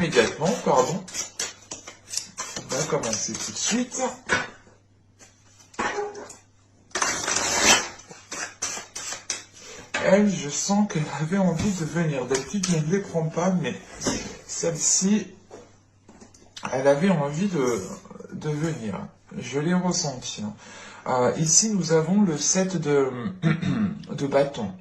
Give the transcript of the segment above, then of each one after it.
Immédiatement, pardon. On va commencer tout de suite. Elle, je sens qu'elle avait envie de venir. D'habitude, je ne les prends pas, mais celle-ci, elle avait envie de venir. Je l'ai ressenti. Ici, nous avons le 7 de bâton.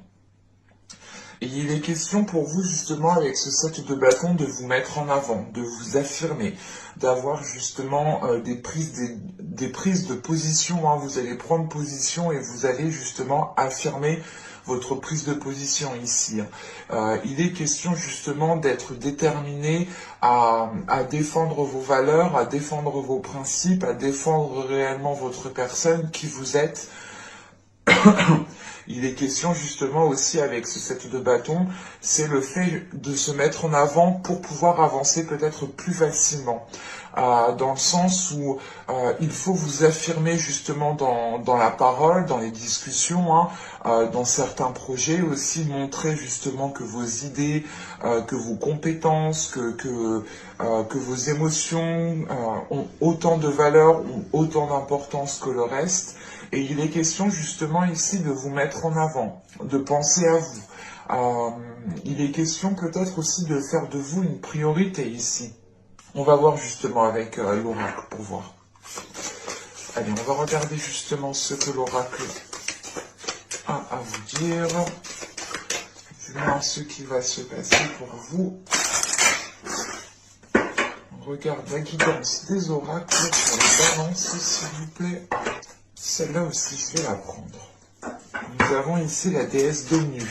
Et il est question pour vous, justement, avec ce 7 de bâton, de vous mettre en avant, de vous affirmer, d'avoir justement des prises de position. Vous allez prendre position et vous allez justement affirmer votre prise de position ici. Il est question justement d'être déterminé à défendre vos valeurs, à défendre vos principes, à défendre réellement votre personne, qui vous êtes. Il est question justement aussi avec ce 7 de bâton, c'est le fait de se mettre en avant pour pouvoir avancer peut-être plus facilement. Dans le sens où il faut vous affirmer justement dans la parole, dans les discussions, dans certains projets aussi, montrer justement que vos idées, que vos compétences, que vos émotions ont autant de valeur, ont autant d'importance que le reste. Et il est question justement ici de vous mettre en avant, de penser à vous. Il est question peut-être aussi de faire de vous une priorité ici. On va voir justement avec l'oracle pour voir. Allez, on va regarder justement ce que l'oracle a à vous dire. Du moins ce qui va se passer pour vous. On regarde la guidance des oracles sur les balances, s'il vous plaît. Celle-là aussi, je vais la prendre. Nous avons ici la déesse d'Omnu.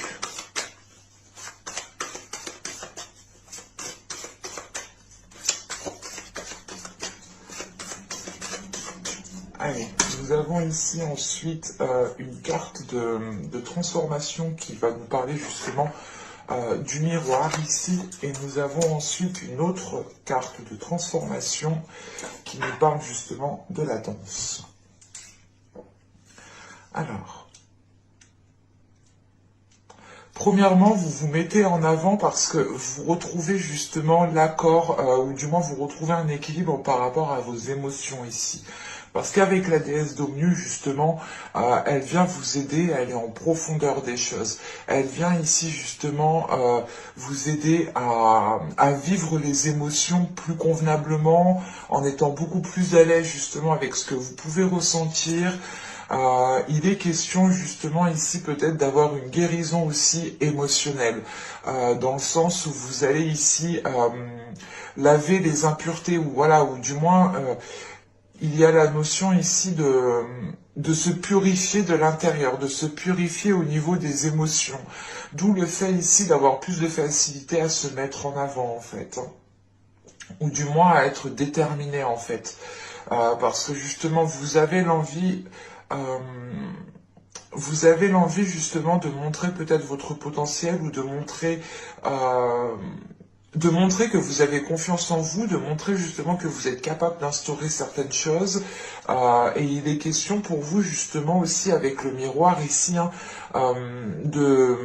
Allez, nous avons ici ensuite une carte de transformation qui va nous parler justement du miroir ici. Et nous avons ensuite une autre carte de transformation qui nous parle justement de la danse. Alors, premièrement, vous vous mettez en avant parce que vous retrouvez justement l'accord, ou du moins vous retrouvez un équilibre par rapport à vos émotions ici. Parce qu'avec la déesse d'Omnu, justement, elle vient vous aider à aller en profondeur des choses. Elle vient ici, justement, vous aider à vivre les émotions plus convenablement, en étant beaucoup plus à l'aise, justement, avec ce que vous pouvez ressentir. Il est question justement ici peut-être d'avoir une guérison aussi émotionnelle, dans le sens où vous allez ici laver les impuretés, ou voilà, ou du moins il y a la notion ici de se purifier de l'intérieur, de se purifier au niveau des émotions. D'où le fait ici d'avoir plus de facilité à se mettre en avant en fait, ou du moins à être déterminé en fait, parce que justement vous avez l'envie justement de montrer peut-être votre potentiel, ou de montrer que vous avez confiance en vous, de montrer justement que vous êtes capable d'instaurer certaines choses. Et il est question pour vous justement aussi avec le miroir ici, de...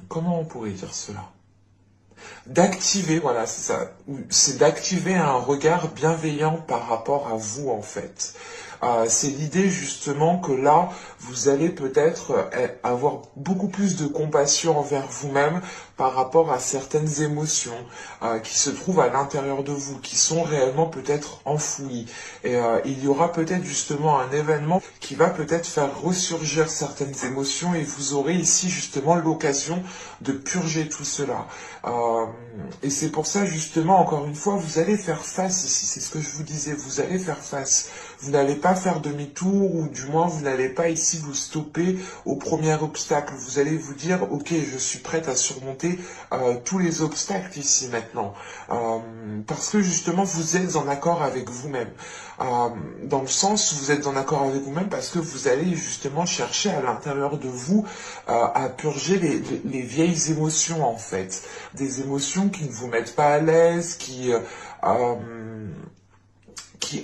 Comment on pourrait dire cela? D'activer, voilà, c'est ça. C'est d'activer un regard bienveillant par rapport à vous en fait. C'est l'idée justement que là, vous allez peut-être avoir beaucoup plus de compassion envers vous-même par rapport à certaines émotions qui se trouvent à l'intérieur de vous, qui sont réellement peut-être enfouies. Et il y aura peut-être justement un événement qui va peut-être faire ressurgir certaines émotions, et vous aurez ici justement l'occasion de purger tout cela. Et c'est pour ça justement, encore une fois, vous allez faire face ici, c'est ce que je vous disais, vous allez faire face. Vous n'allez pas faire demi-tour, ou du moins vous n'allez pas ici vous stopper au premier obstacle. Vous allez vous dire, ok, je suis prête à surmonter tous les obstacles ici maintenant. Parce que justement vous êtes en accord avec vous-même. Dans le sens où vous êtes en accord avec vous-même parce que vous allez justement chercher à l'intérieur de vous à purger les vieilles émotions en fait. Des émotions qui ne vous mettent pas à l'aise, qui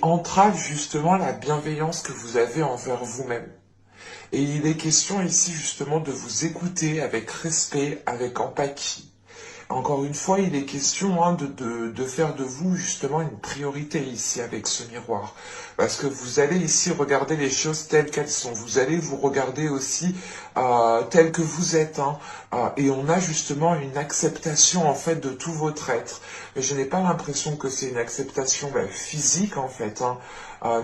entravent justement la bienveillance que vous avez envers vous-même. Et il est question ici justement de vous écouter avec respect, avec empathie. Encore une fois, il est question de faire de vous justement une priorité ici avec ce miroir. Parce que vous allez ici regarder les choses telles qu'elles sont. Vous allez vous regarder aussi telles que vous êtes. Et on a justement une acceptation en fait de tout votre être. Mais je n'ai pas l'impression que c'est une acceptation physique en fait.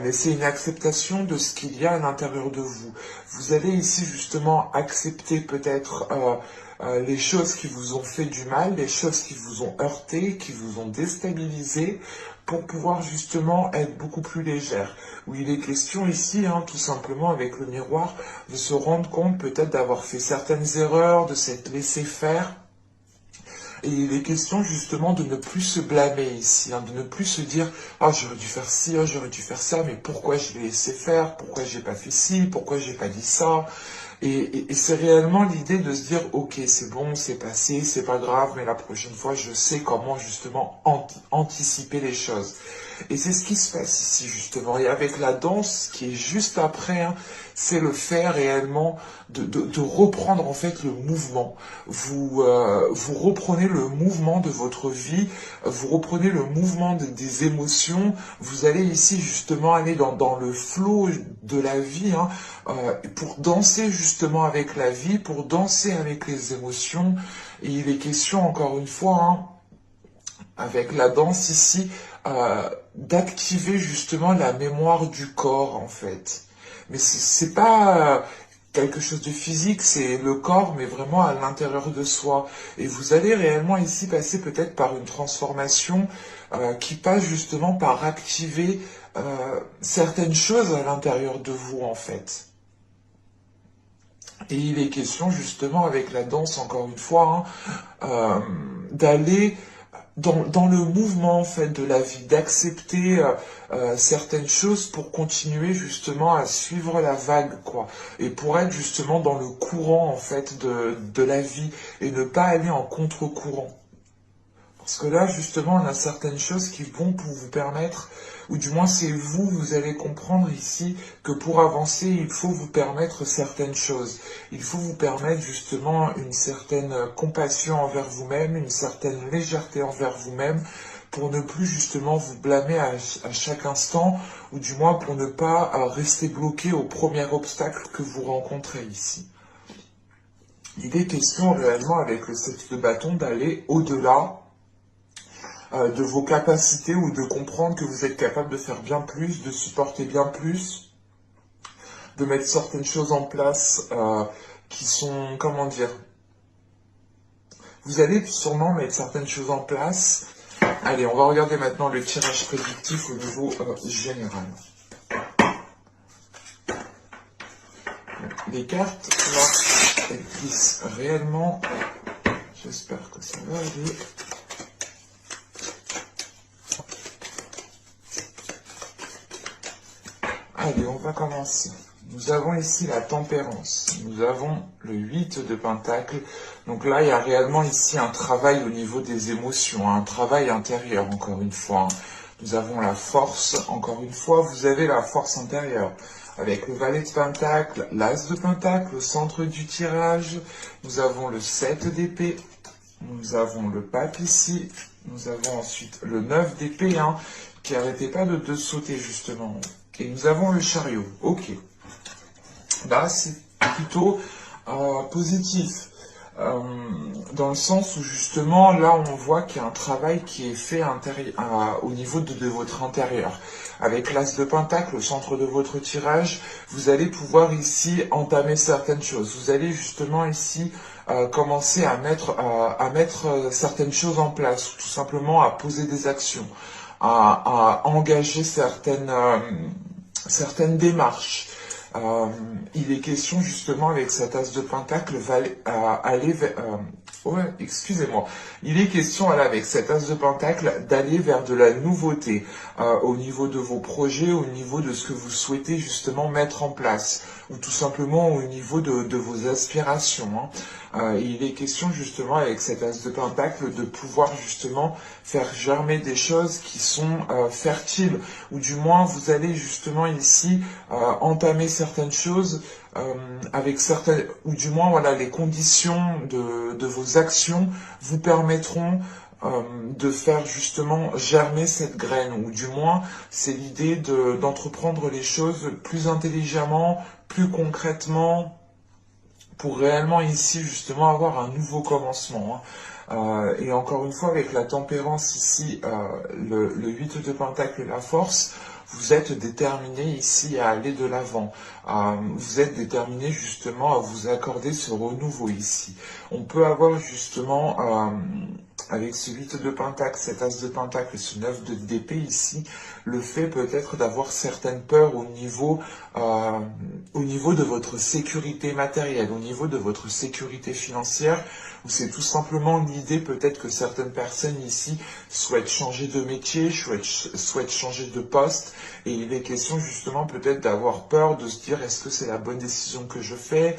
Mais c'est une acceptation de ce qu'il y a à l'intérieur de vous. Vous allez ici justement accepter peut-être les choses qui vous ont fait du mal, les choses qui vous ont heurté, qui vous ont déstabilisé, pour pouvoir justement être beaucoup plus légère. Où il est question ici, tout simplement avec le miroir, de se rendre compte peut-être d'avoir fait certaines erreurs, de s'être laissé faire. Et il est question justement de ne plus se blâmer ici, de ne plus se dire « Ah, j'aurais dû faire ci, oh, j'aurais dû faire ça, mais pourquoi je l'ai laissé faire? Pourquoi j'ai pas fait ci? Pourquoi j'ai pas dit ça ?» Et c'est réellement l'idée de se dire « Ok, c'est bon, c'est passé, c'est pas grave, mais la prochaine fois, je sais comment justement anticiper les choses. » Et c'est ce qui se passe ici justement. Et avec la danse qui est juste après, c'est le fait réellement de reprendre en fait le mouvement. Vous reprenez le mouvement de votre vie, vous reprenez le mouvement des émotions. Vous allez ici justement aller dans le flot de la vie pour danser justement avec la vie, pour danser avec les émotions. Et il est question encore une fois, avec la danse ici, d'activer justement la mémoire du corps en fait. Mais c'est pas quelque chose de physique, c'est le corps, mais vraiment à l'intérieur de soi. Et vous allez réellement ici passer peut-être par une transformation qui passe justement par activer certaines choses à l'intérieur de vous en fait. Et il est question justement avec la danse, encore une fois, d'aller dans le mouvement en fait de la vie, d'accepter certaines choses pour continuer justement à suivre la vague, quoi, et pour être justement dans le courant en fait de la vie et ne pas aller en contre-courant. Parce que là, justement, on a certaines choses qui vont pour vous permettre, ou du moins c'est vous, vous allez comprendre ici que pour avancer, il faut vous permettre certaines choses. Il faut vous permettre justement une certaine compassion envers vous-même, une certaine légèreté envers vous-même, pour ne plus justement vous blâmer à chaque instant, ou du moins pour ne pas rester bloqué au premier obstacle que vous rencontrez ici. Il est question réellement avec le 7 de bâton d'aller au-delà de vos capacités ou de comprendre que vous êtes capable de faire bien plus, de supporter bien plus, de mettre certaines choses en place qui sont, comment dire, vous allez sûrement mettre certaines choses en place. Allez, on va regarder maintenant le tirage prédictif au niveau général. Les cartes, là, elles glissent réellement. J'espère que ça va aller. Allez, on va commencer. Nous avons ici la tempérance. Nous avons le 8 de pentacle. Donc là, il y a réellement ici un travail au niveau des émotions, un travail intérieur, encore une fois. Nous avons la force. Encore une fois, vous avez la force intérieure. Avec le valet de pentacle, l'as de pentacle au centre du tirage. Nous avons le 7 d'épée. Nous avons le pape ici. Nous avons ensuite le 9 d'épée, qui n'arrêtait pas de sauter justement. Et nous avons le chariot. Ok. Là, c'est plutôt positif. Dans le sens où justement, là, on voit qu'il y a un travail qui est fait au niveau de votre intérieur. Avec l'as de pentacle au centre de votre tirage, vous allez pouvoir ici entamer certaines choses. Vous allez justement ici commencer à mettre certaines choses en place, ou tout simplement à poser des actions, à engager certaines démarches. Il est question justement avec cet as de pentacle aller vers... excusez-moi. Il est question avec cet as de pentacle d'aller vers de la nouveauté au niveau de vos projets, au niveau de ce que vous souhaitez justement mettre en place, ou tout simplement au niveau de vos aspirations. Il est question justement avec cet as de pentacle de pouvoir justement faire germer des choses qui sont fertiles, ou du moins vous allez justement ici entamer certaines choses avec certaines, ou du moins voilà, les conditions de vos actions vous permettront de faire justement germer cette graine, ou du moins c'est l'idée d'entreprendre les choses plus intelligemment, plus concrètement, pour réellement ici justement avoir un nouveau commencement. Et encore une fois, avec la tempérance ici, le 8 de Pentacle et la force, vous êtes déterminé ici à aller de l'avant. Vous êtes déterminé justement à vous accorder ce renouveau ici. On peut avoir justement, avec ce 8 de Pentacle, cet As de Pentacle et ce 9 d'épée ici, le fait peut-être d'avoir certaines peurs au niveau de votre sécurité matérielle, au niveau de votre sécurité financière, ou c'est tout simplement l'idée peut-être que certaines personnes ici souhaitent changer de métier, souhaitent changer de poste, et il est question justement peut-être d'avoir peur de se dire est-ce que c'est la bonne décision que je fais,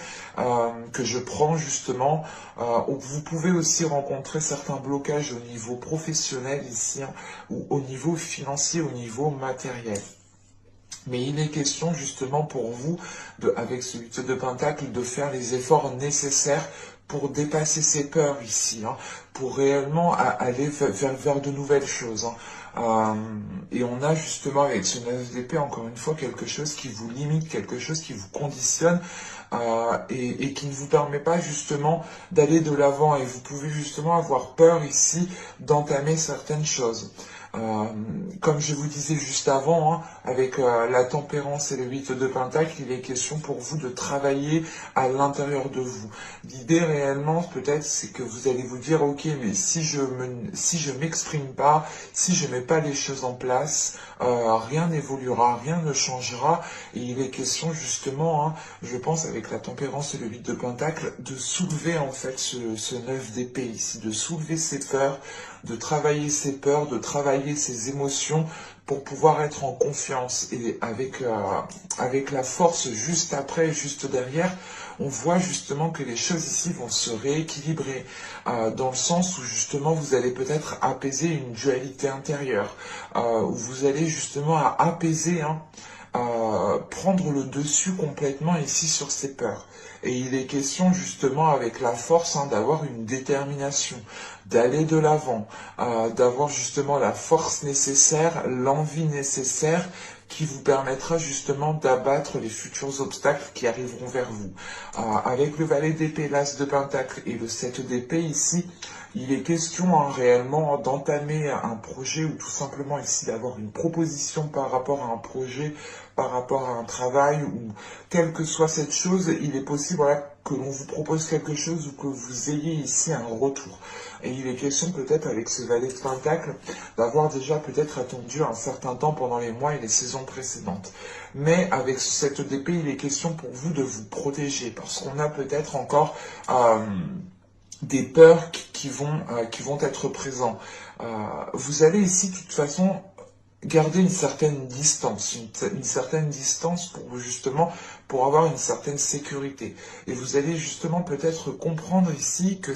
que je prends justement. Vous pouvez aussi rencontrer certains blocages au niveau professionnel ici, ou au niveau financier, au niveau matériel. Mais il est question justement pour vous, avec ce 8 de Pentacle, de faire les efforts nécessaires pour dépasser ces peurs ici, pour réellement aller vers de nouvelles choses. Et on a justement avec ce 9 d'épée, encore une fois, quelque chose qui vous limite, quelque chose qui vous conditionne, et qui ne vous permet pas justement d'aller de l'avant. Et vous pouvez justement avoir peur ici d'entamer certaines choses. Comme je vous disais juste avant, avec la tempérance et le 8 de Pentacle, il est question pour vous de travailler à l'intérieur de vous. L'idée réellement, peut-être, c'est que vous allez vous dire, ok, mais si je m'exprime pas, si je mets pas les choses en place, rien n'évoluera, rien ne changera. Et il est question justement, je pense, avec la tempérance et le 8 de Pentacle, de soulever en fait ce 9 d'épée ici, de soulever ses peurs, de travailler ses peurs, de travailler ses émotions pour pouvoir être en confiance. Et avec la force juste après, juste derrière, on voit justement que les choses ici vont se rééquilibrer, dans le sens où justement vous allez peut-être apaiser une dualité intérieure, où vous allez justement apaiser, prendre le dessus complètement ici sur ces peurs. Et il est question justement avec la force d'avoir une détermination, d'aller de l'avant, d'avoir justement la force nécessaire, l'envie nécessaire qui vous permettra justement d'abattre les futurs obstacles qui arriveront vers vous. Avec le valet d'épée, l'as de pentacle et le 7 d'épée ici, il est question réellement d'entamer un projet, ou tout simplement ici d'avoir une proposition par rapport à un projet, par rapport à un travail, ou quelle que soit cette chose, il est possible que l'on vous propose quelque chose ou que vous ayez ici un retour. Et il est question peut-être avec ce valet de pentacle d'avoir déjà peut-être attendu un certain temps pendant les mois et les saisons précédentes. Mais avec ce 7 d'épée, il est question pour vous de vous protéger, parce qu'on a peut-être encore des peurs qui vont être présents. Vous allez ici, de toute façon, garder une certaine distance, une certaine distance pour avoir une certaine sécurité. Et vous allez justement peut-être comprendre ici que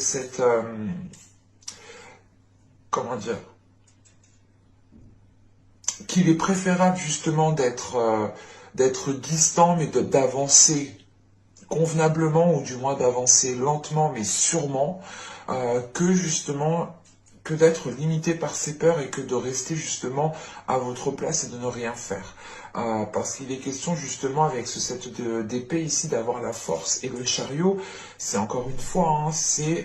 qu'il est préférable justement d'être distant, mais d'avancer convenablement, ou du moins d'avancer lentement mais sûrement, que d'être limité par ses peurs et que de rester justement à votre place et de ne rien faire. Parce qu'il est question justement avec ce 7 d'épée ici d'avoir la force, et le chariot, c'est encore une fois, c'est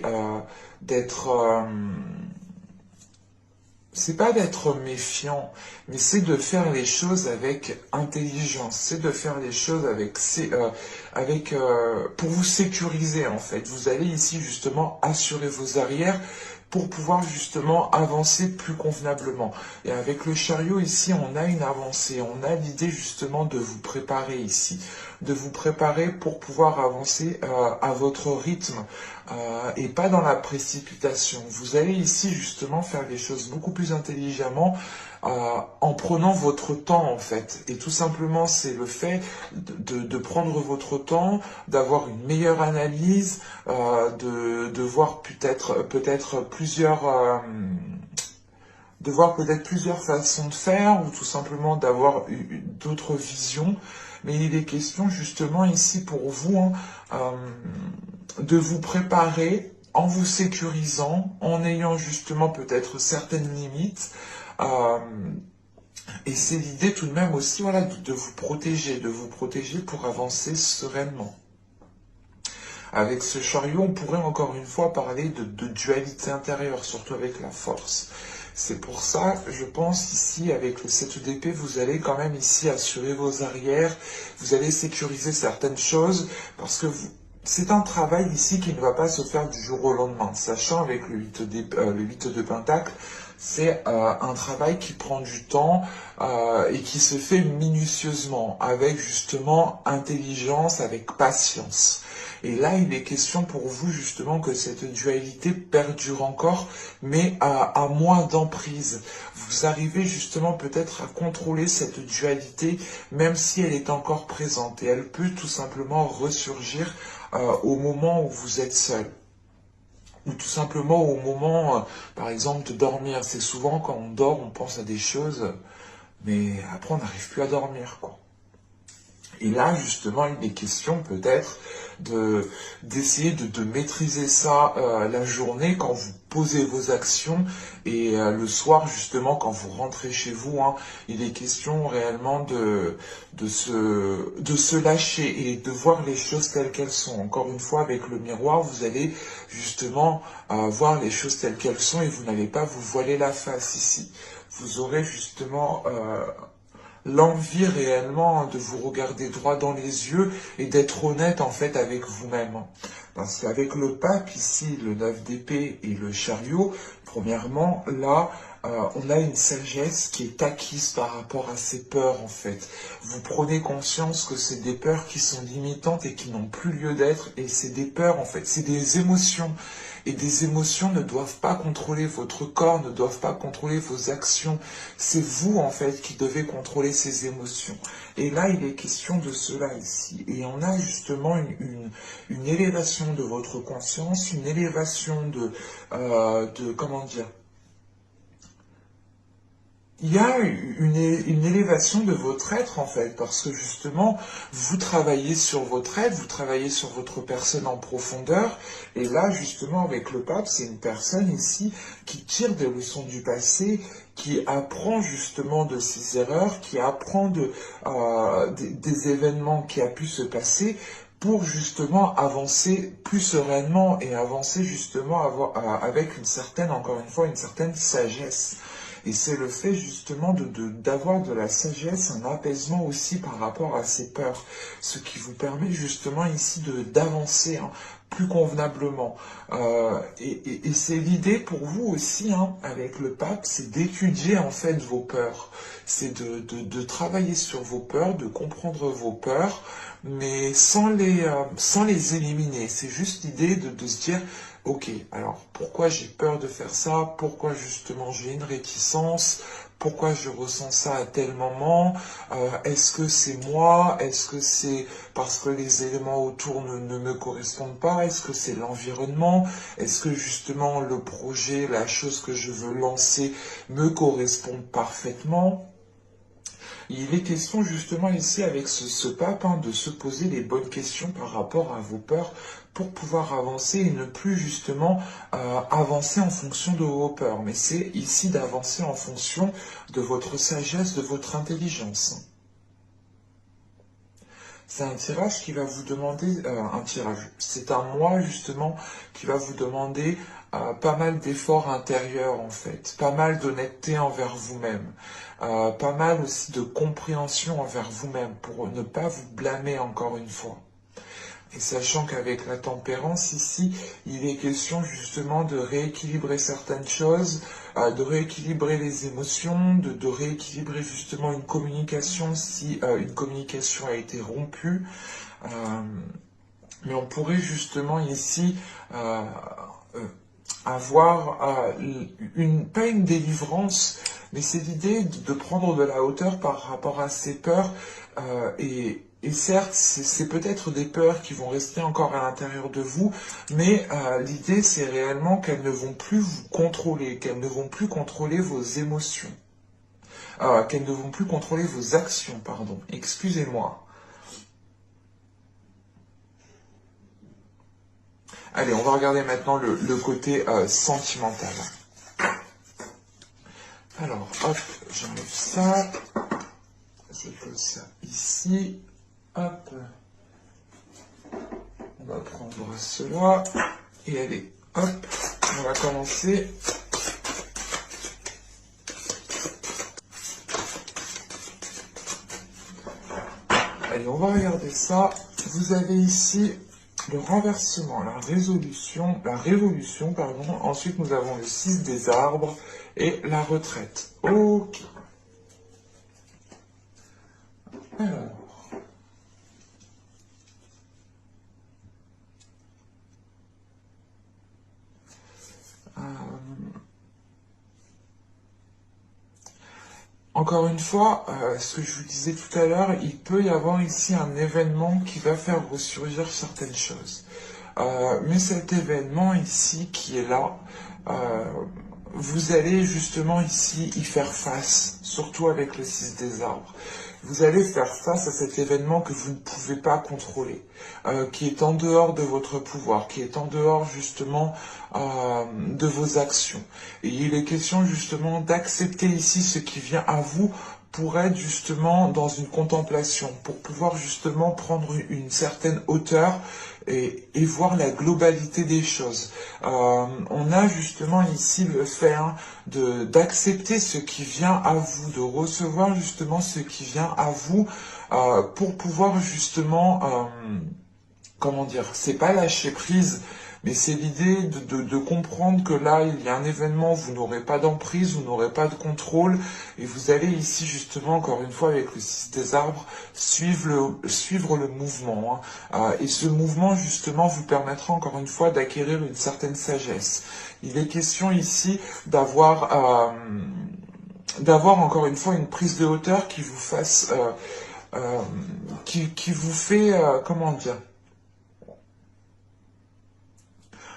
c'est pas d'être méfiant, mais c'est de faire les choses avec intelligence, c'est de faire les choses pour vous sécuriser en fait. Vous allez ici justement assurer vos arrières pour pouvoir justement avancer plus convenablement. Et avec le chariot ici, on a une avancée, on a l'idée justement de vous préparer ici, de vous préparer pour pouvoir avancer à votre rythme, et pas dans la précipitation. Vous allez ici justement faire les choses beaucoup plus intelligemment, en prenant votre temps en fait. Et tout simplement, c'est le fait de prendre votre temps, d'avoir une meilleure analyse, de voir peut-être de voir peut-être plusieurs façons de faire ou tout simplement d'avoir d'autres visions. Mais il est question justement ici pour vous de vous préparer en vous sécurisant, en ayant justement peut-être certaines limites. Euh, et c'est l'idée tout de même aussi voilà, de vous protéger pour avancer sereinement. Avec ce chariot, on pourrait encore une fois parler de dualité intérieure, surtout avec la force. C'est pour ça, je pense ici, avec le 7 d'épée, vous allez quand même ici assurer vos arrières, vous allez sécuriser certaines choses, parce que c'est un travail ici qui ne va pas se faire du jour au lendemain, sachant avec le 8 de Pentacle, c'est un travail qui prend du temps et qui se fait minutieusement, avec justement intelligence, avec patience. Et là, il est question pour vous justement que cette dualité perdure encore, mais à moins d'emprise. Vous arrivez justement peut-être à contrôler cette dualité, même si elle est encore présente. Et elle peut tout simplement ressurgir au moment où vous êtes seul. Ou tout simplement au moment, par exemple, de dormir. C'est souvent quand on dort, on pense à des choses, mais après on n'arrive plus à dormir, quoi. Et là, justement, il est question peut-être d'essayer de maîtriser ça la journée quand vous posez vos actions et le soir, justement, quand vous rentrez chez vous, il est question réellement de se lâcher et de voir les choses telles qu'elles sont. Encore une fois, avec le miroir, vous allez justement voir les choses telles qu'elles sont et vous n'allez pas vous voiler la face ici. Vous aurez justement l'envie réellement de vous regarder droit dans les yeux et d'être honnête en fait avec vous-même. Parce qu'avec le pape ici, le 9 d'épée et le chariot, premièrement, là, on a une sagesse qui est acquise par rapport à ces peurs en fait. Vous prenez conscience que c'est des peurs qui sont limitantes et qui n'ont plus lieu d'être et c'est des peurs en fait, c'est des émotions. Et des émotions ne doivent pas contrôler votre corps, ne doivent pas contrôler vos actions. C'est vous, en fait, qui devez contrôler ces émotions. Et là, il est question de cela ici. Et on a justement une élévation de votre conscience, une élévation comment dire, il y a une élévation de votre être en fait, parce que justement, vous travaillez sur votre être, vous travaillez sur votre personne en profondeur, et là justement avec le pape, c'est une personne ici qui tire des leçons du passé, qui apprend justement de ses erreurs, qui apprend des événements qui a pu se passer, pour justement avancer plus sereinement et avancer justement avec une certaine, encore une fois, une certaine sagesse. Et c'est le fait justement d'avoir de la sagesse, un apaisement aussi par rapport à ces peurs. Ce qui vous permet justement ici d'avancer plus convenablement. Et c'est l'idée pour vous aussi, avec le pape, c'est d'étudier en fait vos peurs. C'est de travailler sur vos peurs, de comprendre vos peurs, mais sans les éliminer. C'est juste l'idée de se dire, ok, alors pourquoi j'ai peur de faire ça? Pourquoi justement j'ai une réticence? Pourquoi je ressens ça à tel moment? Est-ce que c'est moi? Est-ce que c'est parce que les éléments autour ne me correspondent pas? Est-ce que c'est l'environnement? Est-ce que justement le projet, la chose que je veux lancer me correspond parfaitement? Il est question justement ici avec ce pape de se poser les bonnes questions par rapport à vos peurs pour pouvoir avancer et ne plus justement avancer en fonction de vos peurs. Mais c'est ici d'avancer en fonction de votre sagesse, de votre intelligence. C'est un tirage qui va vous demander, c'est un mois justement qui va vous demander pas mal d'efforts intérieurs en fait, pas mal d'honnêteté envers vous-même, pas mal aussi de compréhension envers vous-même pour ne pas vous blâmer encore une fois. Et sachant qu'avec la tempérance ici, il est question justement de rééquilibrer certaines choses, de rééquilibrer les émotions, de rééquilibrer justement une communication si une communication a été rompue. Mais on pourrait justement ici avoir pas une délivrance, mais c'est l'idée de prendre de la hauteur par rapport à ces peurs et et certes, c'est peut-être des peurs qui vont rester encore à l'intérieur de vous, mais l'idée, c'est réellement qu'elles ne vont plus vous contrôler, qu'elles ne vont plus contrôler vos émotions, qu'elles ne vont plus contrôler vos actions, pardon, excusez-moi. Allez, on va regarder maintenant le côté sentimental. Alors, hop, j'enlève ça. Je pose ça ici. Hop. On va prendre cela. Et allez, hop, on va commencer. Allez, on va regarder ça. Vous avez ici le renversement, la révolution, pardon. Ensuite, nous avons le 6 des arbres et la retraite. Ok. Alors. Encore une fois, ce que je vous disais tout à l'heure, il peut y avoir ici un événement qui va faire ressurgir certaines choses. Mais cet événement ici qui est là, vous allez justement ici y faire face, surtout avec le 6 des arbres. Vous allez faire face à cet événement que vous ne pouvez pas contrôler, qui est en dehors de votre pouvoir, qui est en dehors justement de vos actions. Et il est question justement d'accepter ici ce qui vient à vous pour être justement dans une contemplation, pour pouvoir justement prendre une certaine hauteur et voir la globalité des choses. On a justement ici le fait d'accepter ce qui vient à vous, de recevoir justement ce qui vient à vous pour pouvoir justement, comment dire, c'est pas lâcher prise, mais c'est l'idée de comprendre que là, il y a un événement, vous n'aurez pas d'emprise, vous n'aurez pas de contrôle, et vous allez ici justement, encore une fois, avec le 6 des arbres, suivre le mouvement. Et ce mouvement, justement, vous permettra encore une fois d'acquérir une certaine sagesse. Il est question ici d'avoir encore une fois une prise de hauteur qui vous fasse, qui vous fait, comment dire,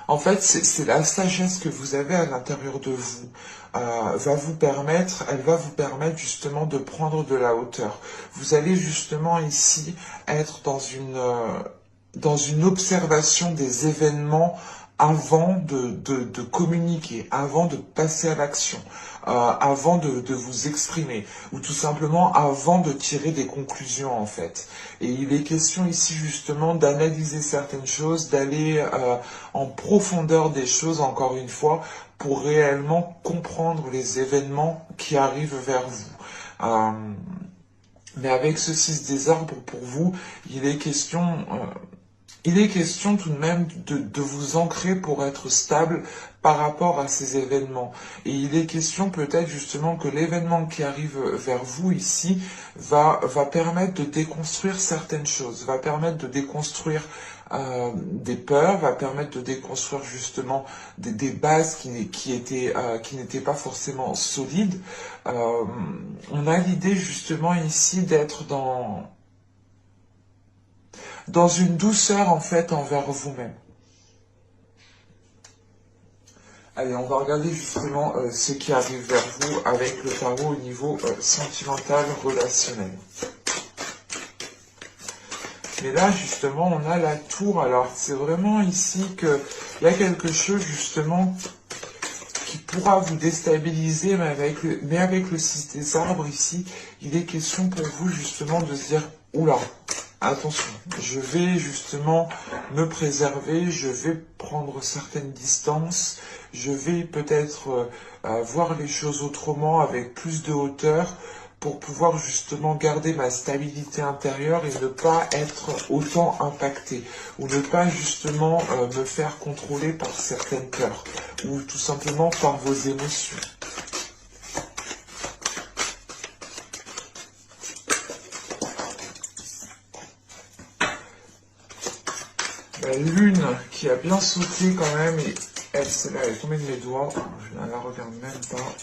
en fait, c'est la sagesse que vous avez à l'intérieur de vous elle va vous permettre justement de prendre de la hauteur. Vous allez justement ici être dans une observation des événements avant de communiquer, avant de passer à l'action, avant de vous exprimer, ou tout simplement avant de tirer des conclusions en fait. Et il est question ici justement d'analyser certaines choses, d'aller en profondeur des choses encore une fois, pour réellement comprendre les événements qui arrivent vers vous. Mais avec ce 6 des arbres pour vous, il est question tout de même de vous ancrer pour être stable par rapport à ces événements. Et il est question peut-être justement que l'événement qui arrive vers vous ici va permettre de déconstruire certaines choses, va permettre de déconstruire des peurs, va permettre de déconstruire justement des bases qui n'étaient pas forcément solides. On a l'idée justement ici d'être dans une douceur en fait envers vous-même. Allez, on va regarder justement ce qui arrive vers vous avec le tarot au niveau sentimental, relationnel. Mais là, justement, on a la tour. Alors, c'est vraiment ici qu'il y a quelque chose, justement, qui pourra vous déstabiliser, mais avec le 6 des arbres, ici, il est question pour vous, justement, de se dire, oula, attention, je vais justement me préserver, je vais prendre certaines distances, je vais peut-être voir les choses autrement, avec plus de hauteur, pour pouvoir justement garder ma stabilité intérieure et ne pas être autant impacté, ou ne pas justement me faire contrôler par certaines peurs, ou tout simplement par vos émotions. La lune qui a bien sauté quand même, et elle, celle-là, elle est tombée de mes doigts, je ne la regarde même pas.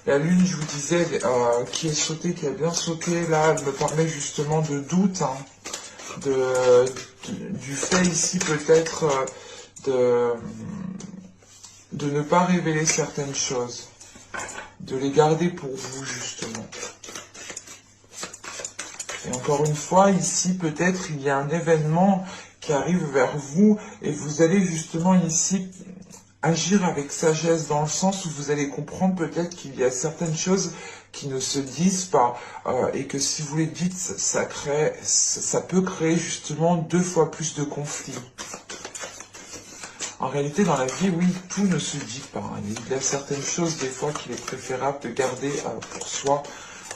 La lune, je vous disais, qui est sautée, qui a bien sauté, là, elle me parlait justement de doute, hein, du fait ici peut-être de ne pas révéler certaines choses, de les garder pour vous justement. Et encore une fois, ici peut-être il y a un événement qui arrive vers vous et vous allez justement ici agir avec sagesse dans le sens où vous allez comprendre peut-être qu'il y a certaines choses qui ne se disent pas et que si vous les dites, ça peut créer justement 2 fois plus de conflits. En réalité, dans la vie, oui, tout ne se dit pas. Il y a certaines choses, des fois, qu'il est préférable de garder pour soi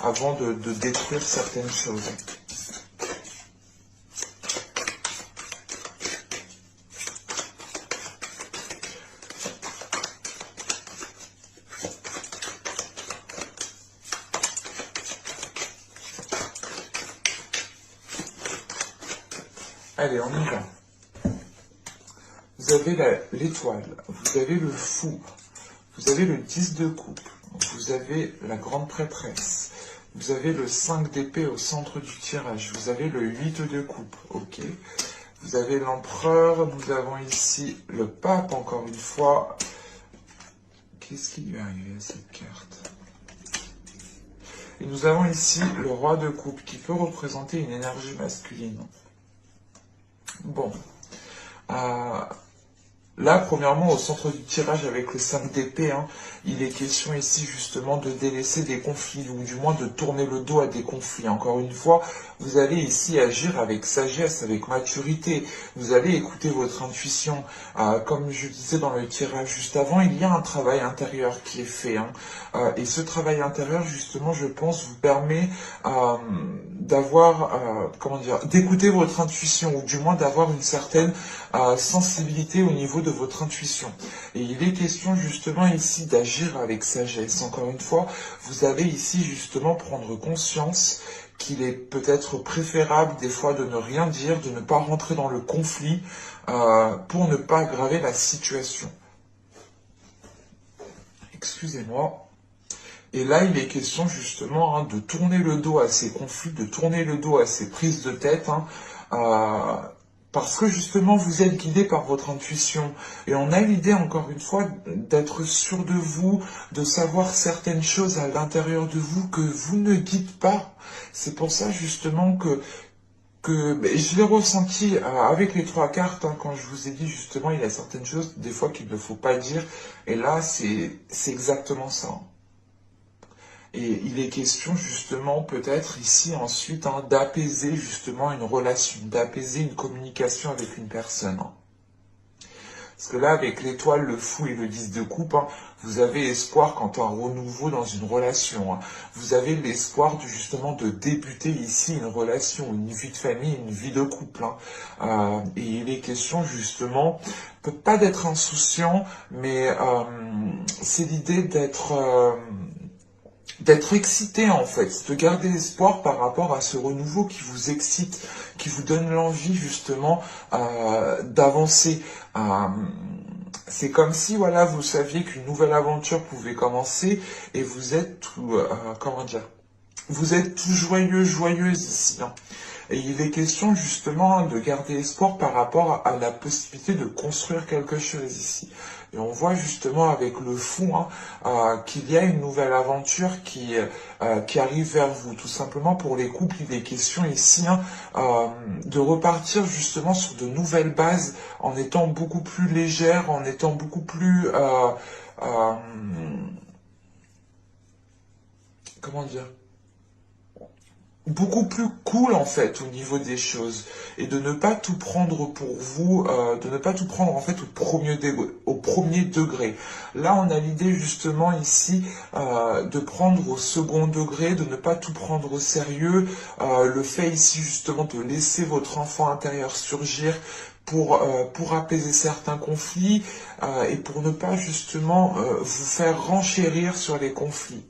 avant de détruire certaines choses. Allez, on y va. Vous avez l'étoile, vous avez le fou, vous avez le 10 de coupe, vous avez la grande prêtresse, vous avez le 5 d'épée au centre du tirage, vous avez le 8 de coupe, ok. Vous avez l'empereur, nous avons ici le pape, encore une fois. Qu'est-ce qui lui est arrivé à cette carte? Et nous avons ici le roi de coupe, qui peut représenter une énergie masculine. Bon. Là, premièrement, au centre du tirage avec le 5 d'épée, hein, il est question ici justement de délaisser des conflits, ou du moins de tourner le dos à des conflits. Encore une fois, vous allez ici agir avec sagesse, avec maturité. Vous allez écouter votre intuition. Comme je disais dans le tirage juste avant, il y a un travail intérieur qui est fait. Hein. Et ce travail intérieur, justement, je pense, vous permet d'écouter votre intuition, ou du moins d'avoir une certaine sensibilité au niveau de votre intuition. Et il est question justement ici d'agir avec sagesse. Encore une fois, vous allez ici justement prendre conscience qu'il est peut-être préférable des fois de ne rien dire, de ne pas rentrer dans le conflit pour ne pas aggraver la situation. Excusez-moi. Et là, il est question justement hein, de tourner le dos à ces conflits, de tourner le dos à ces prises de tête, hein, parce que justement, vous êtes guidé par votre intuition. Et on a l'idée, encore une fois, d'être sûr de vous, de savoir certaines choses à l'intérieur de vous que vous ne dites pas. C'est pour ça justement que je l'ai ressenti avec les 3 cartes, hein, quand je vous ai dit justement, il y a certaines choses, des fois, qu'il ne faut pas dire. Et là, c'est exactement ça. Et il est question justement peut-être ici ensuite hein, d'apaiser justement une relation, d'apaiser une communication avec une personne. Hein. Parce que là, avec l'étoile, le fou et le 10 de coupe, hein, vous avez espoir quant à un renouveau dans une relation. Hein. Vous avez l'espoir justement de débuter ici une relation, une vie de famille, une vie de couple. Hein. Et il est question justement, peut pas d'être insouciant, mais c'est l'idée d'être excité en fait, de garder espoir par rapport à ce renouveau qui vous excite, qui vous donne l'envie justement d'avancer. C'est comme si voilà, vous saviez qu'une nouvelle aventure pouvait commencer et vous êtes tout, vous êtes tout joyeux, joyeuse ici. Hein. Et il est question justement de garder espoir par rapport à la possibilité de construire quelque chose ici. Et on voit justement avec le fou hein, qu'il y a une nouvelle aventure qui arrive vers vous. Tout simplement pour les couples, il est question ici hein, de repartir justement sur de nouvelles bases en étant beaucoup plus légère, en étant beaucoup plus... comment dire, beaucoup plus cool en fait au niveau des choses et de ne pas tout prendre pour vous, de ne pas tout prendre en fait au premier degré. Là on a l'idée justement ici de prendre au second degré, de ne pas tout prendre au sérieux, le fait ici justement de laisser votre enfant intérieur surgir pour apaiser certains conflits et pour ne pas justement vous faire renchérir sur les conflits.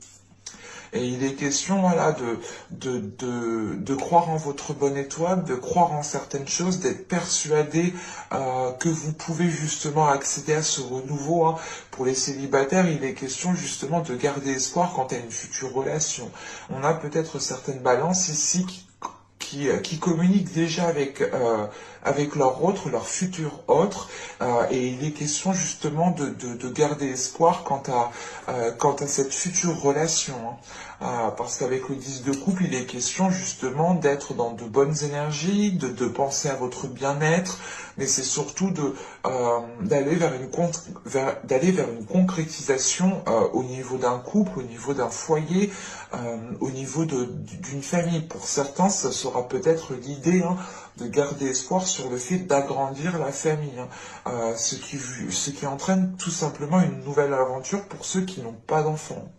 Et il est question, voilà, de croire en votre bonne étoile, de croire en certaines choses, d'être persuadé que vous pouvez justement accéder à ce renouveau, hein. Pour les célibataires, il est question justement de garder espoir quant à une future relation. On a peut-être certaines balances ici qui communiquent déjà avec leur autre, leur futur autre, et il est question justement de garder espoir quant à cette future relation, hein. Parce qu'avec le 10 de couple, il est question justement d'être dans de bonnes énergies, de penser à votre bien-être, mais c'est surtout d'aller d'aller vers une concrétisation au niveau d'un couple, au niveau d'un foyer, au niveau d'une famille. Pour certains, ça sera peut-être l'idée, hein, de garder espoir sur le fait d'agrandir la famille, hein. Ce qui entraîne tout simplement une nouvelle aventure pour ceux qui n'ont pas d'enfants.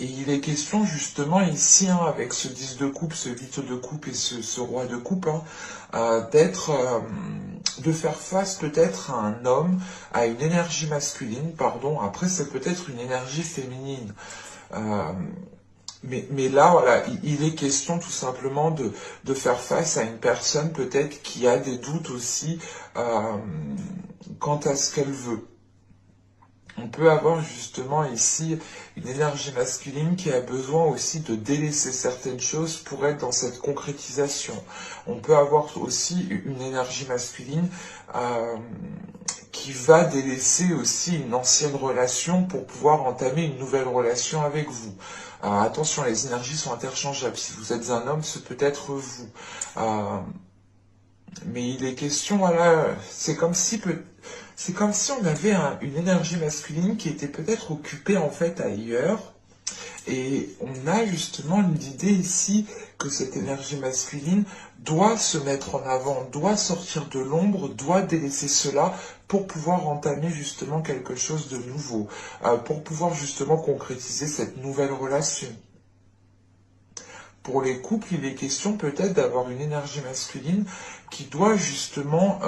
Et il est question justement ici, hein, avec ce 10 de coupe, ce 8 de coupe et ce roi de coupe, hein, de faire face peut-être à un homme, à une énergie masculine, pardon, après c'est peut-être une énergie féminine. Mais là, voilà, il est question tout simplement de faire face à une personne peut-être qui a des doutes aussi quant à ce qu'elle veut. On peut avoir justement ici une énergie masculine qui a besoin aussi de délaisser certaines choses pour être dans cette concrétisation. On peut avoir aussi une énergie masculine qui va délaisser aussi une ancienne relation pour pouvoir entamer une nouvelle relation avec vous. Attention, les énergies sont interchangeables. Si vous êtes un homme, ce peut être vous. Mais il est question, voilà, c'est comme si on avait une énergie masculine qui était peut-être occupée en fait ailleurs. Et on a justement l'idée ici que cette énergie masculine doit se mettre en avant, doit sortir de l'ombre, doit délaisser cela pour pouvoir entamer justement quelque chose de nouveau, pour pouvoir justement concrétiser cette nouvelle relation. Pour les couples, il est question peut-être d'avoir une énergie masculine qui doit justement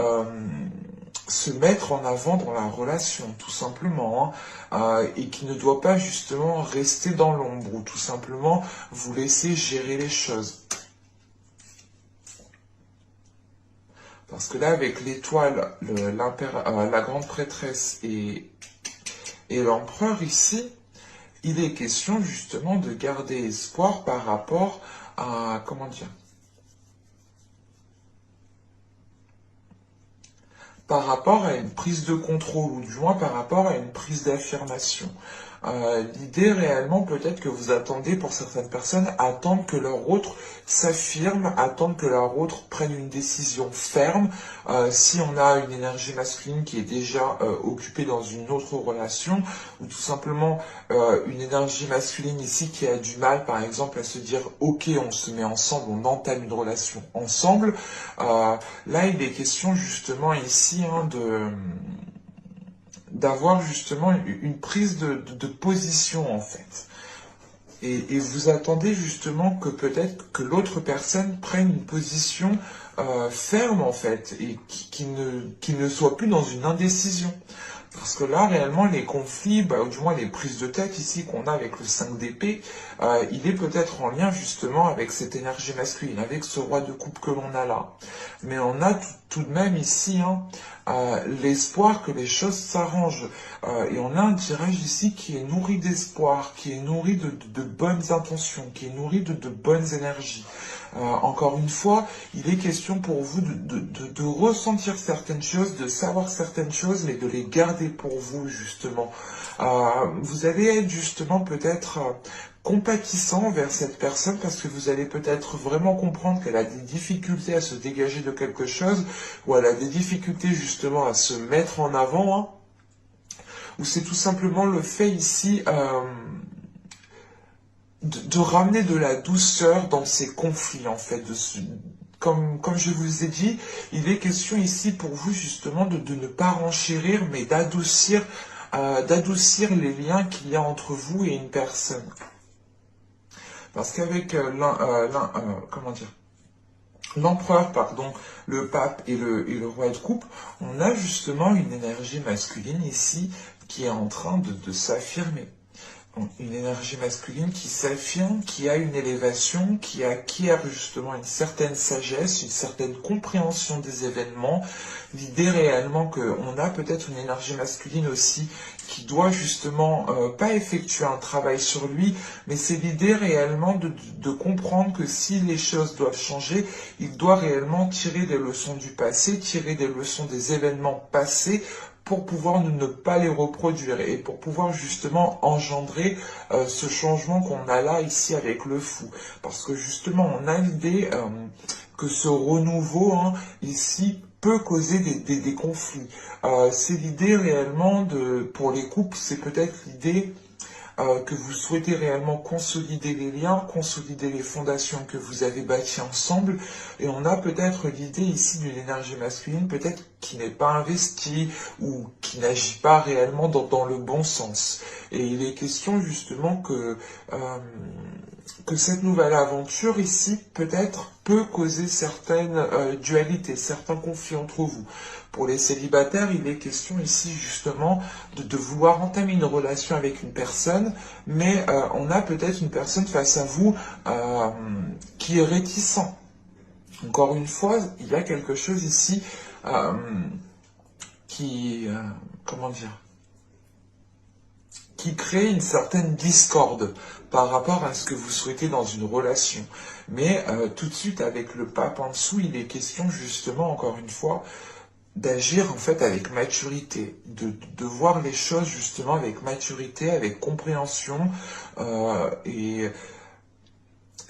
se mettre en avant dans la relation, tout simplement, hein, et qui ne doit pas justement rester dans l'ombre, ou tout simplement vous laisser gérer les choses. Parce que là, avec l'étoile, la grande prêtresse et l'empereur ici, il est question justement de garder espoir par rapport à, comment dire, par rapport à une prise de contrôle, ou du moins par rapport à une prise d'affirmation. L'idée réellement, peut-être que vous attendez, pour certaines personnes, attendre que leur autre s'affirme, attendre que leur autre prenne une décision ferme. Si on a une énergie masculine qui est déjà occupée dans une autre relation, ou tout simplement une énergie masculine ici qui a du mal, par exemple, à se dire « Ok, on se met ensemble, on entame une relation ensemble », là, il est question justement ici, hein, d'avoir justement une prise de position en fait. Et vous attendez justement que peut-être que l'autre personne prenne une position ferme en fait, et qui ne soit plus dans une indécision. Parce que là, réellement, les conflits, ou du moins les prises de tête ici qu'on a avec le 5 d'épée, il est peut-être en lien justement avec cette énergie masculine, avec ce roi de coupe que l'on a là. Mais on a tout de même ici, hein, l'espoir que les choses s'arrangent. Et on a un tirage ici qui est nourri d'espoir, qui est nourri de bonnes intentions, qui est nourri de bonnes énergies. Encore une fois, il est question pour vous de ressentir certaines choses, de savoir certaines choses, mais de les garder pour vous, justement. Vous allez être justement peut-être compatissant vers cette personne parce que vous allez peut-être vraiment comprendre qu'elle a des difficultés à se dégager de quelque chose, ou elle a des difficultés justement à se mettre en avant, hein, ou c'est tout simplement le fait ici de ramener de la douceur dans ces conflits, en fait. Comme je vous ai dit, il est question ici pour vous justement de ne pas renchérir, mais d'adoucir les liens qu'il y a entre vous et une personne. Parce qu'avec l'empereur, pardon, le pape et le roi de coupe, on a justement une énergie masculine ici qui est en train de s'affirmer. une énergie masculine qui s'affirme, qui a une élévation, qui acquiert justement une certaine sagesse, une certaine compréhension des événements. L'idée réellement qu'on a peut-être une énergie masculine aussi qui doit justement pas effectuer un travail sur lui, mais c'est l'idée réellement de comprendre que si les choses doivent changer, il doit réellement tirer des leçons du passé, tirer des leçons des événements passés pour pouvoir ne pas les reproduire et pour pouvoir justement engendrer ce changement qu'on a là ici avec le fou. Parce que justement, on a l'idée que ce renouveau ici peut causer des conflits. C'est l'idée réellement pour les couples, c'est peut-être l'idée que vous souhaitez réellement consolider les liens, consolider les fondations que vous avez bâties ensemble. Et on a peut-être l'idée ici d'une énergie masculine, peut-être qui n'est pas investie ou qui n'agit pas réellement dans le bon sens. Et il est question justement que cette nouvelle aventure ici, peut-être, peut causer certaines dualités, certains conflits entre vous. Pour les célibataires, il est question ici justement de vouloir entamer une relation avec une personne, mais on a peut-être une personne face à vous qui est réticent. Encore une fois, il y a quelque chose ici comment dire, qui crée une certaine discorde par rapport à ce que vous souhaitez dans une relation. Mais tout de suite, avec le pape en dessous, il est question justement, encore une fois, d'agir en fait avec maturité, de voir les choses justement avec maturité, avec compréhension, et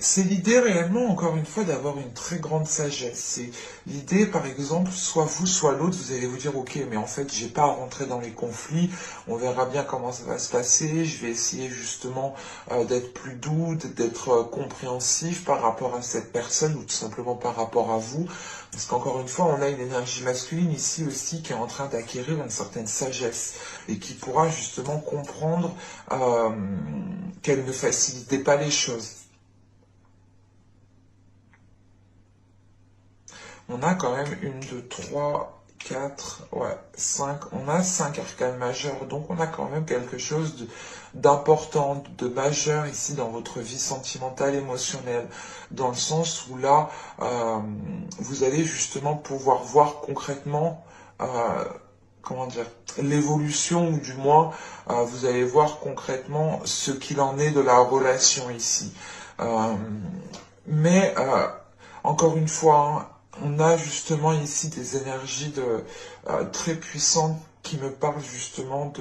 c'est l'idée réellement, encore une fois, d'avoir une très grande sagesse. C'est l'idée, par exemple, soit vous, soit l'autre, vous allez vous dire, ok, mais en fait, j'ai pas à rentrer dans les conflits, on verra bien comment ça va se passer, je vais essayer justement d'être plus doux, d'être compréhensif par rapport à cette personne, ou tout simplement par rapport à vous. Parce qu'encore une fois, on a une énergie masculine ici aussi qui est en train d'acquérir une certaine sagesse, et qui pourra justement comprendre qu'elle ne facilitait pas les choses. On a quand même 1, 2, 3, 4, ouais, 5. On a 5 arcanes majeures. Donc on a quand même quelque chose d'important, de majeur ici dans votre vie sentimentale, émotionnelle. Dans le sens où là, vous allez justement pouvoir voir concrètement, comment dire, l'évolution, ou du moins, vous allez voir concrètement ce qu'il en est de la relation ici. Mais, encore une fois, on a justement ici des énergies très puissantes qui me parlent justement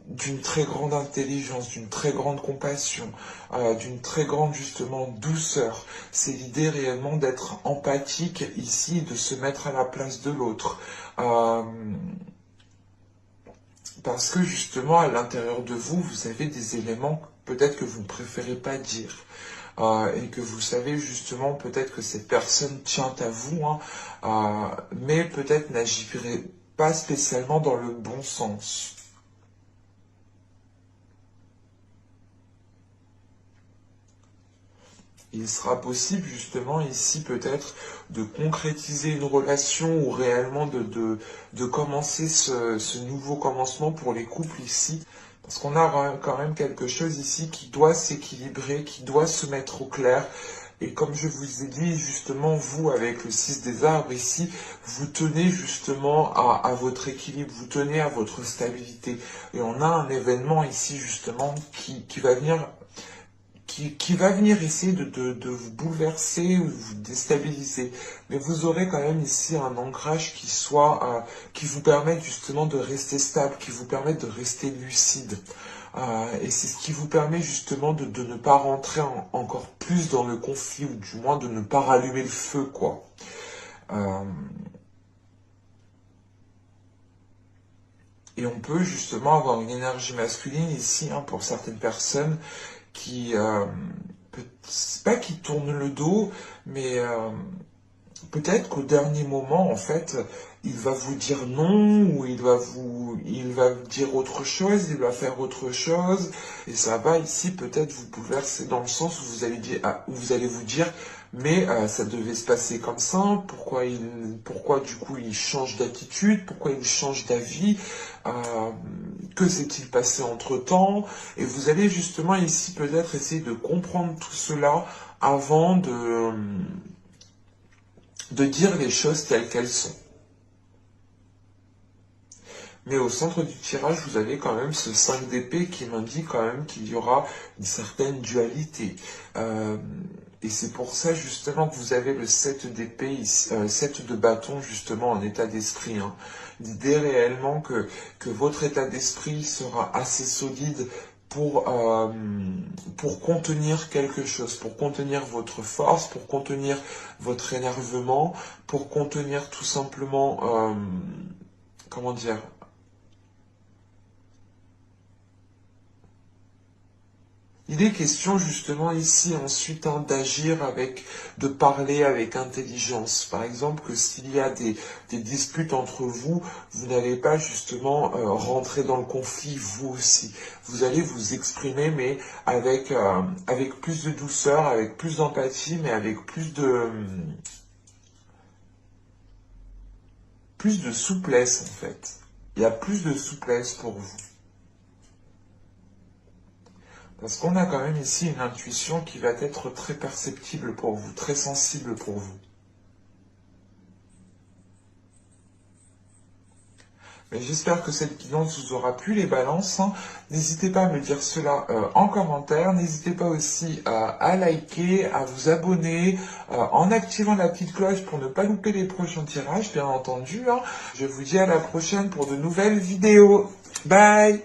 d'une très grande intelligence, d'une très grande compassion, d'une très grande justement douceur. C'est l'idée réellement d'être empathique ici, de se mettre à la place de l'autre. Parce que justement à l'intérieur de vous, vous avez des éléments peut-être que vous ne préférez pas dire. Et que vous savez justement peut-être que cette personne tient à vous, mais peut-être n'agirait pas spécialement dans le bon sens. Il sera possible justement ici peut-être de concrétiser une relation ou réellement de commencer ce nouveau commencement pour les couples ici. Parce qu'on a quand même quelque chose ici qui doit s'équilibrer, qui doit se mettre au clair. Et comme je vous ai dit, justement, vous, avec le 6 des arbres ici, vous tenez justement à votre équilibre, vous tenez à votre stabilité. Et on a un événement ici, justement, qui va venir essayer de vous bouleverser ou de vous déstabiliser. Mais vous aurez quand même ici un ancrage qui vous permette justement de rester stable, qui vous permette de rester lucide. Et c'est ce qui vous permet justement de ne pas rentrer encore plus dans le conflit, ou du moins de ne pas rallumer le feu, quoi. Et on peut justement avoir une énergie masculine ici, pour certaines personnes, qui, c'est pas qui tourne le dos, mais peut-être qu'au dernier moment, en fait, il va vous dire non, ou il va dire autre chose, il va faire autre chose, et ça va ici peut-être vous bouleverser dans le sens où vous allez vous dire, mais ça devait se passer comme ça, pourquoi du coup il change d'attitude, pourquoi il change d'avis, que s'est-il passé entre-temps? Et vous allez justement ici peut-être essayer de comprendre tout cela avant de dire les choses telles qu'elles sont. Mais au centre du tirage, vous avez quand même ce 5 d'épée qui m'indique quand même qu'il y aura une certaine dualité. Et c'est pour ça justement que vous avez le 7 d'épée, 7 de bâton justement en état d'esprit. Hein. L'idée réellement que votre état d'esprit sera assez solide pour contenir quelque chose, pour contenir votre force, pour contenir votre énervement, pour contenir tout simplement, comment dire, il est question justement ici ensuite d'agir de parler avec intelligence. Par exemple, que s'il y a des disputes entre vous, vous n'allez pas justement rentrer dans le conflit vous aussi. Vous allez vous exprimer mais avec plus de douceur, avec plus d'empathie, mais avec plus de souplesse en fait. Il y a plus de souplesse pour vous. Parce qu'on a quand même ici une intuition qui va être très perceptible pour vous, très sensible pour vous. Mais j'espère que cette guidance vous aura plu les balances. N'hésitez pas à me dire cela en commentaire. N'hésitez pas aussi à liker, à vous abonner, en activant la petite cloche pour ne pas louper les prochains tirages, bien entendu. Je vous dis à la prochaine pour de nouvelles vidéos. Bye!